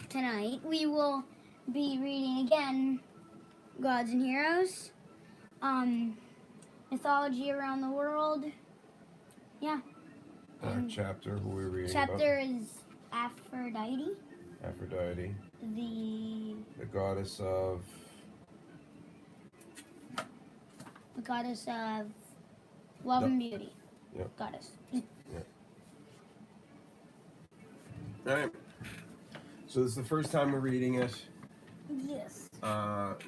Tonight we will be reading again Gods and Heroes, mythology around the world. Yeah. Chapter, who we're reading Chapter is Aphrodite. Aphrodite, The goddess of goddess of love and beauty. Yep. Goddess. Yep. All right. So this is the first time we're reading it. Yes.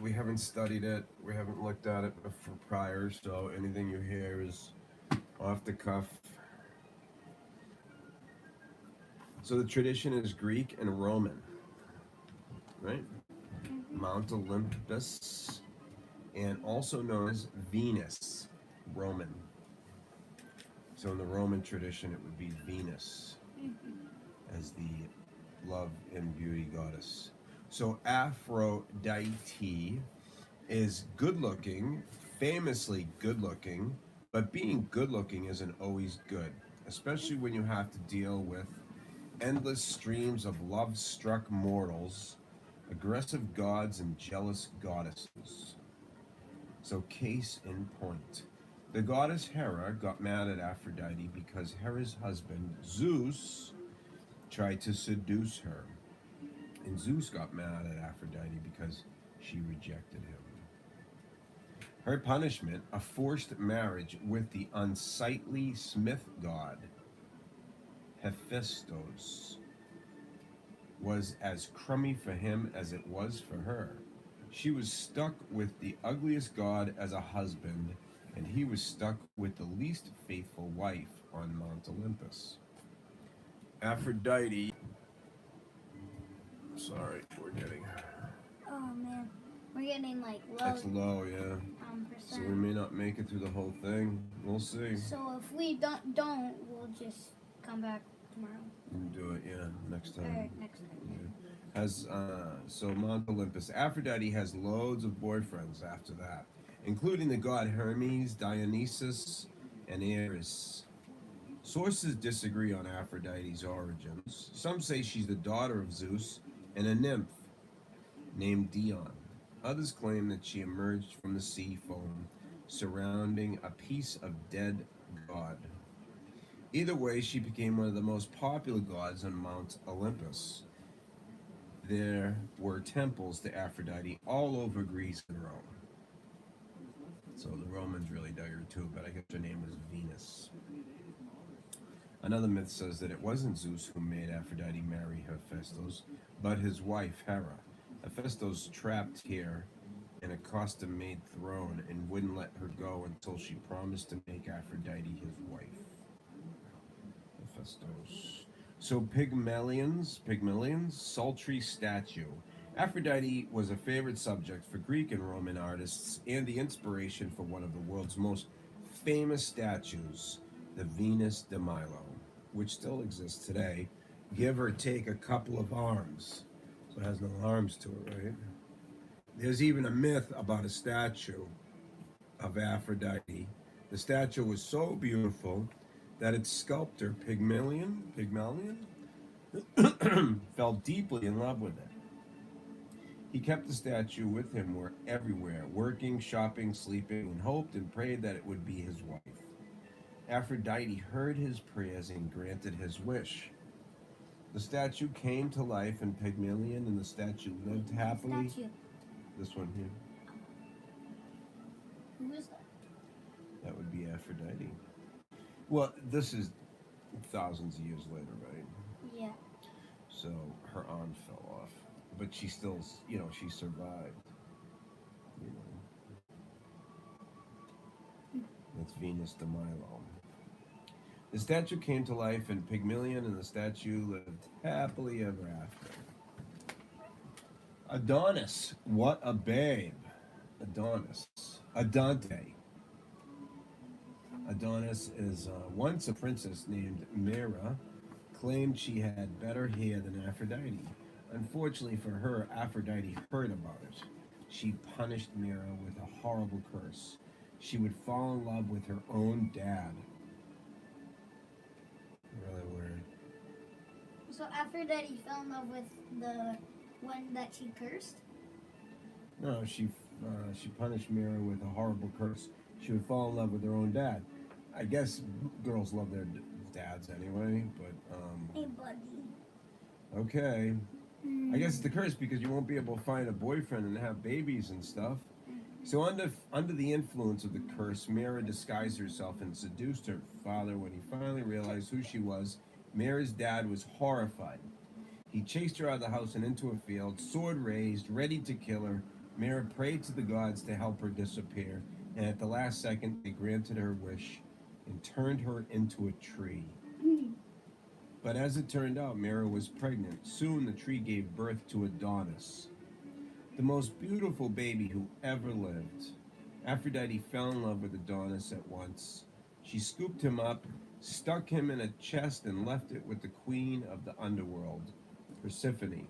We haven't studied it. We haven't looked at it before prior. So anything you hear is off the cuff. So the tradition is Greek and Roman, right? Mm-hmm. Mount Olympus, and also known as Venus, Roman. So in the Roman tradition, it would be Venus as the love and beauty goddess. So Aphrodite is good looking, famously good looking, but being good looking isn't always good, especially when you have to deal with endless streams of love-struck mortals, aggressive gods, and jealous goddesses. So case in point. The goddess Hera got mad at Aphrodite because Hera's husband, Zeus, tried to seduce her. And Zeus got mad at Aphrodite because she rejected him. Her punishment, a forced marriage with the unsightly smith god, Hephaestus, was as crummy for him as it was for her. She was stuck with the ugliest god as a husband, and he was stuck with the least faithful wife on Mount Olympus. Aphrodite. Sorry, we're getting. Oh man, we're getting like low. It's low, yeah. So we may not make it through the whole thing. We'll see. So if we don't, we'll just come back tomorrow. We'll do it, yeah, next time. All right, next time. Yeah. So Mount Olympus. Aphrodite has loads of boyfriends after that, including the god Hermes, Dionysus, and Ares. Sources disagree on Aphrodite's origins. Some say she's the daughter of Zeus and a nymph named Dion. Others claim that she emerged from the sea foam surrounding a piece of dead god. Either way, she became one of the most popular gods on Mount Olympus. There were temples to Aphrodite all over Greece and Rome. So the Romans really dug her too, but I guess her name was Venus. Another myth says that it wasn't Zeus who made Aphrodite marry Hephaestus, but his wife Hera. Hephaestus trapped here in a custom-made throne and wouldn't let her go until she promised to make Aphrodite his wife. Hephaestus. So Pygmalion's sultry statue. Aphrodite was a favorite subject for Greek and Roman artists and the inspiration for one of the world's most famous statues, the Venus de Milo, which still exists today, give or take a couple of arms. So it has no arms to it, right? There's even a myth about a statue of Aphrodite. The statue was so beautiful that its sculptor, Pygmalion, fell deeply in love with it. He kept the statue with him everywhere, working, shopping, sleeping, and hoped and prayed that it would be his wife. Aphrodite heard his prayers and granted his wish. The statue came to life, and Pygmalion and the statue lived happily. This one here. Who is that? That would be Aphrodite. Well, this is thousands of years later, right? Yeah. So her arm fell off, but she still, she survived. That's Venus de Milo. The statue came to life, and Pygmalion and the statue lived happily ever after. Adonis, what a babe. Adante. Adonis is once a princess named Mira, claimed she had better hair than Aphrodite. Unfortunately for her, Aphrodite heard about it. She punished Mira with a horrible curse. She would fall in love with her own dad. Really weird. So Aphrodite fell in love with the one that she cursed? No, she punished Mira with a horrible curse. She would fall in love with her own dad. I guess girls love their dads anyway, but Hey, buddy. okay. I guess it's the curse because you won't be able to find a boyfriend and have babies and stuff. So under the influence of the curse, Mira disguised herself and seduced her father. When he finally realized who she was, Mira's dad was horrified. He chased her out of the house and into a field, sword raised, ready to kill her. Mira prayed to the gods to help her disappear, and at the last second, they granted her wish and turned her into a tree. But as it turned out, Mira was pregnant. Soon the tree gave birth to Adonis, the most beautiful baby who ever lived. Aphrodite fell in love with Adonis at once. She scooped him up, stuck him in a chest, and left it with the queen of the underworld, Persephone,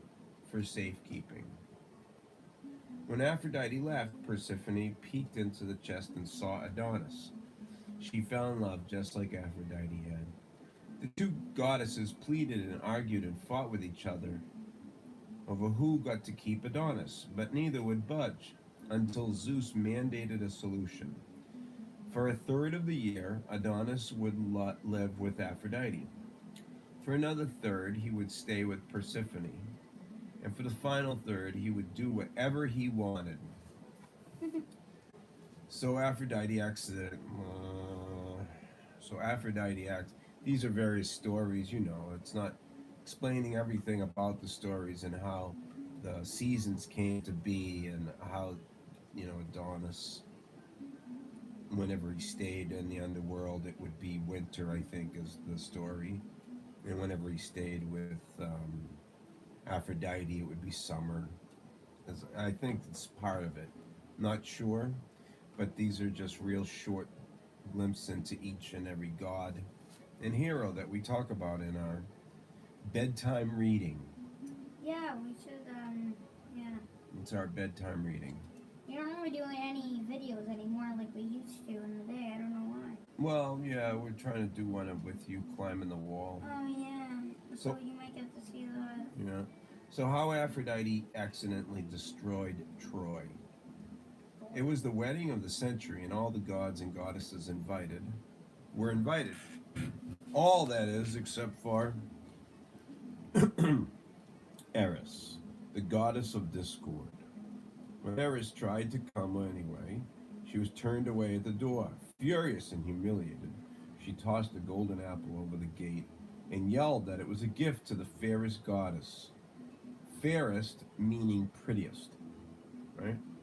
for safekeeping. When Aphrodite left, Persephone peeked into the chest and saw Adonis. She fell in love just like Aphrodite had. The two goddesses pleaded and argued and fought with each other over who got to keep Adonis, but neither would budge until Zeus mandated a solution. For a third of the year, Adonis would live with Aphrodite. For another third, he would stay with Persephone. And for the final third, he would do whatever he wanted. So Aphrodite acts. These are various stories, you know. It's not explaining everything about the stories and how the seasons came to be and how, you know, Adonis, whenever he stayed in the underworld, it would be winter, I think, is the story. And whenever he stayed with Aphrodite, it would be summer. I think it's part of it. Not sure, but these are just real short glimpses into each and every god and hero that we talk about in our bedtime reading. Yeah, we should, yeah. It's our bedtime reading. We don't really do any videos anymore like we used to in the day. I don't know why. Well, yeah, we're trying to do one with you climbing the wall. Oh, yeah. So you might get to see that. Yeah. So how Aphrodite accidentally destroyed Troy. It was the wedding of the century, and all the gods and goddesses were invited. All, that is, except for Eris, the goddess of discord. When Eris tried to come anyway, she was turned away at the door. Furious and humiliated, she tossed a golden apple over the gate and yelled that it was a gift to the fairest goddess. Fairest meaning prettiest.